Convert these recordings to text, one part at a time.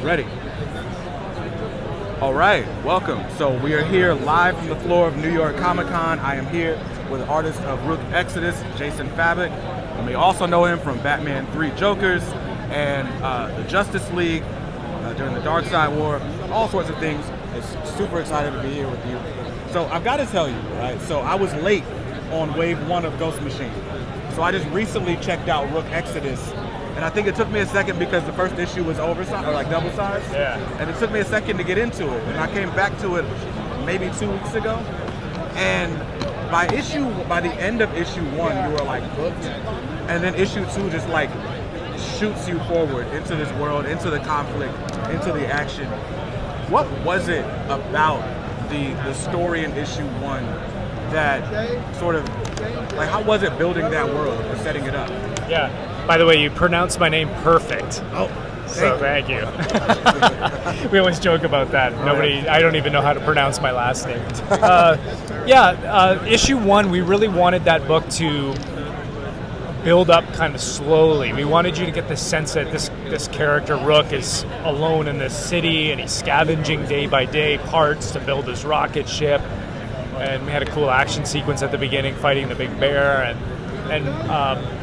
Ready. All right, welcome. So we are here live from the floor of New York Comic-Con. I am here with the artist of Rook Exodus, Jason Fabok. You may also know him from Batman 3 Jokers and the Justice League during the Dark Side War, all sorts of things. It's super excited to be here with you. So I've got to tell you, right? So I was late on wave 1 of Ghost Machine. So I just recently checked out Rook Exodus. And I think it took me a second because the first issue was oversized, or like double sized. Yeah. And it took me a second to get into it. And I came back to it maybe 2 weeks ago. And by the end of issue 1, you were like hooked. And then issue 2 just like shoots you forward into this world, into the conflict, into the action. What was it about the story in issue 1 that sort of, like, how was it building that world or setting it up? Yeah. By the way, you pronounced my name perfect. Oh, thank you. We always joke about that. I don't even know how to pronounce my last name. Issue 1, we really wanted that book to build up kind of slowly. We wanted you to get the sense that this character, Rook, is alone in this city, and he's scavenging day by day parts to build his rocket ship. And we had a cool action sequence at the beginning fighting the big bear, and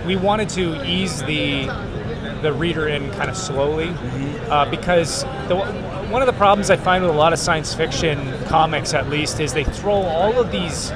we wanted to ease the reader in kind of slowly, because one of the problems I find with a lot of science fiction comics, at least, is they throw all of this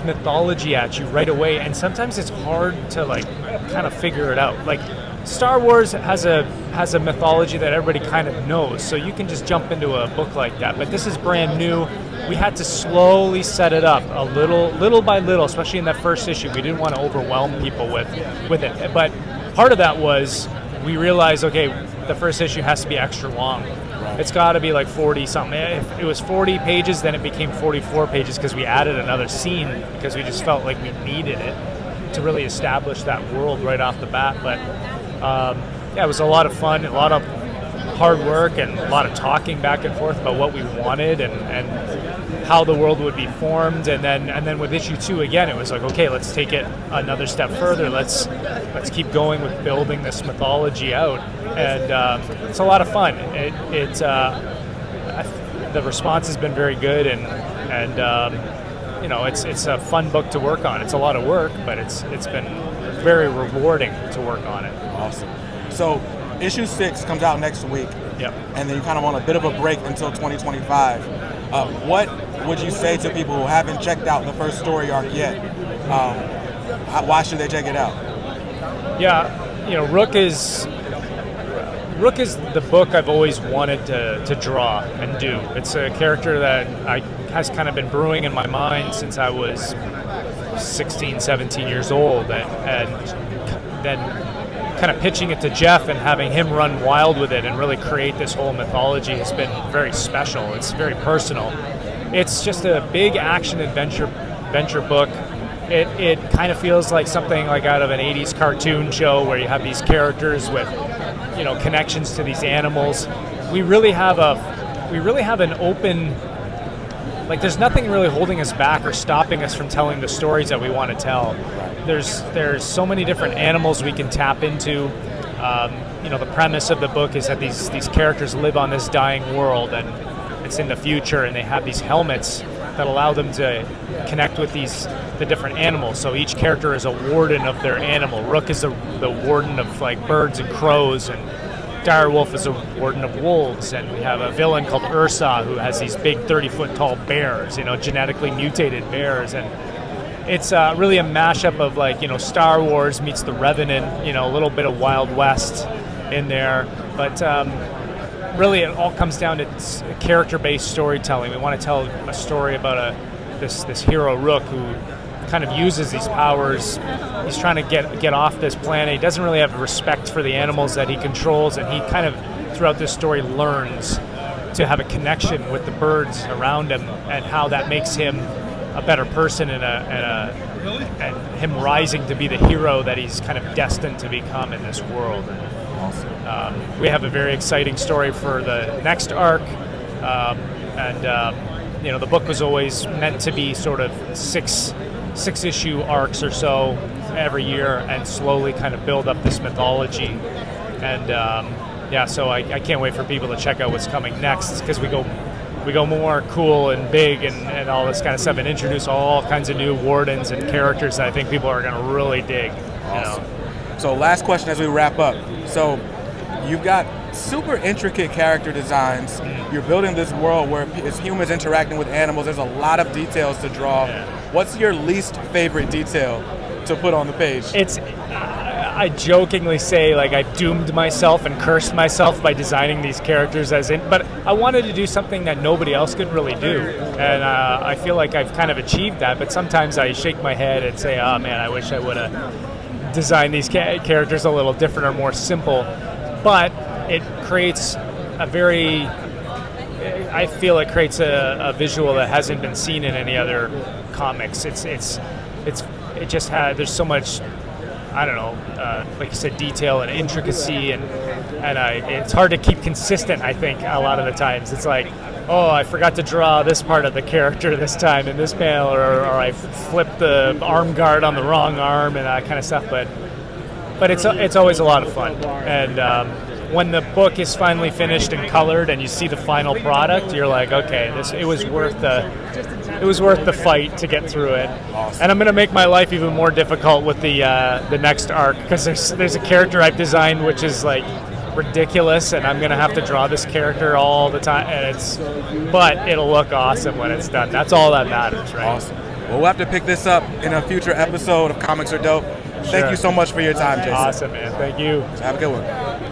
mythology at you right away, and sometimes it's hard to like kind of figure it out. Like Star Wars has a mythology that everybody kind of knows, so you can just jump into a book like that. But this is brand new. We had to slowly set it up a little by little, especially in that first issue. We didn't want to overwhelm people with it. But part of that was we realized, okay, the first issue has to be extra long. Right. It's got to be like 40 something. If it was 40 pages, then it became 44 pages because we added another scene because we just felt like we needed it to really establish that world right off the bat. But it was a lot of fun, a lot of hard work, and a lot of talking back and forth about what we wanted and how the world would be formed. And then with issue 2, again, it was like, okay, let's take it another step further. Let's keep going with building this mythology out, and it's a lot of fun. The response has been very good, and it's a fun book to work on. It's a lot of work, but it's been very rewarding to work on it. Awesome. So issue 6 comes out next week. Yep. And then you kind of want a bit of a break until 2025. What would you say to people who haven't checked out the first story arc yet? Why should they check it out? Yeah, Rook is the book I've always wanted to draw and do. It's a character that has kind of been brewing in my mind since I was 16, 17 years old, and then kind of pitching it to Jeff and having him run wild with it and really create this whole mythology has been very special. It's very personal. It's just a big action adventure book. It kind of feels like something like out of an 80s cartoon show where you have these characters with, connections to these animals. We really have an open, like, there's nothing really holding us back or stopping us from telling the stories that we want to tell. There's so many different animals we can tap into. The premise of the book is that these characters live on this dying world, and it's in the future, and they have these helmets that allow them to connect with the different animals. So each character is a warden of their animal. Rook is the warden of like birds and crows, and Direwolf is a warden of wolves, and we have a villain called Ursa who has these big 30-foot tall bears, genetically mutated bears. And it's really a mashup of Star Wars meets The Revenant, a little bit of Wild West in there, but really it all comes down to character-based storytelling. We want to tell a story about this hero Rook who kind of uses these powers. He's trying to get off this planet. He doesn't really have respect for the animals that he controls, and he kind of throughout this story learns to have a connection with the birds around him, and how that makes him a better person and him rising to be the hero that he's kind of destined to become in this world. We have a very exciting story for the next arc, the book was always meant to be sort of six issue arcs or so every year, and slowly kind of build up this mythology. And yeah, so I can't wait for people to check out what's coming next, because we go more cool and big and all this kind of stuff, and introduce all kinds of new wardens and characters that I think people are going to really dig. Awesome. So last question as we wrap up. So you've got super intricate character designs. You're building this world where it's humans interacting with animals. There's a lot of details to draw. Yeah. What's your least favorite detail to put on the page? I jokingly say, like, I doomed myself and cursed myself by designing these characters but I wanted to do something that nobody else could really do, and I feel like I've kind of achieved that, but sometimes I shake my head and say, oh man, I wish I would have designed these characters a little different or more simple, but it creates I feel it creates a visual that hasn't been seen in any other comics. There's so much, I don't know, like you said, detail and intricacy, and it's hard to keep consistent, I think, a lot of the times. It's like, oh, I forgot to draw this part of the character this time in this panel, or I flipped the arm guard on the wrong arm and that kind of stuff, but it's always a lot of fun. And when the book is finally finished and colored and you see the final product, you're like, okay, it was worth the fight to get through it. Awesome. And I'm going to make my life even more difficult with the next arc, because there's a character I've designed which is like ridiculous, and I'm going to have to draw this character all the time, but it'll look awesome when it's done. That's all that matters, right? Awesome. Well, we'll have to pick this up in a future episode of Comics Are Dope. Thank you so much for your time, Jason. Awesome, man. Thank you. So have a good one.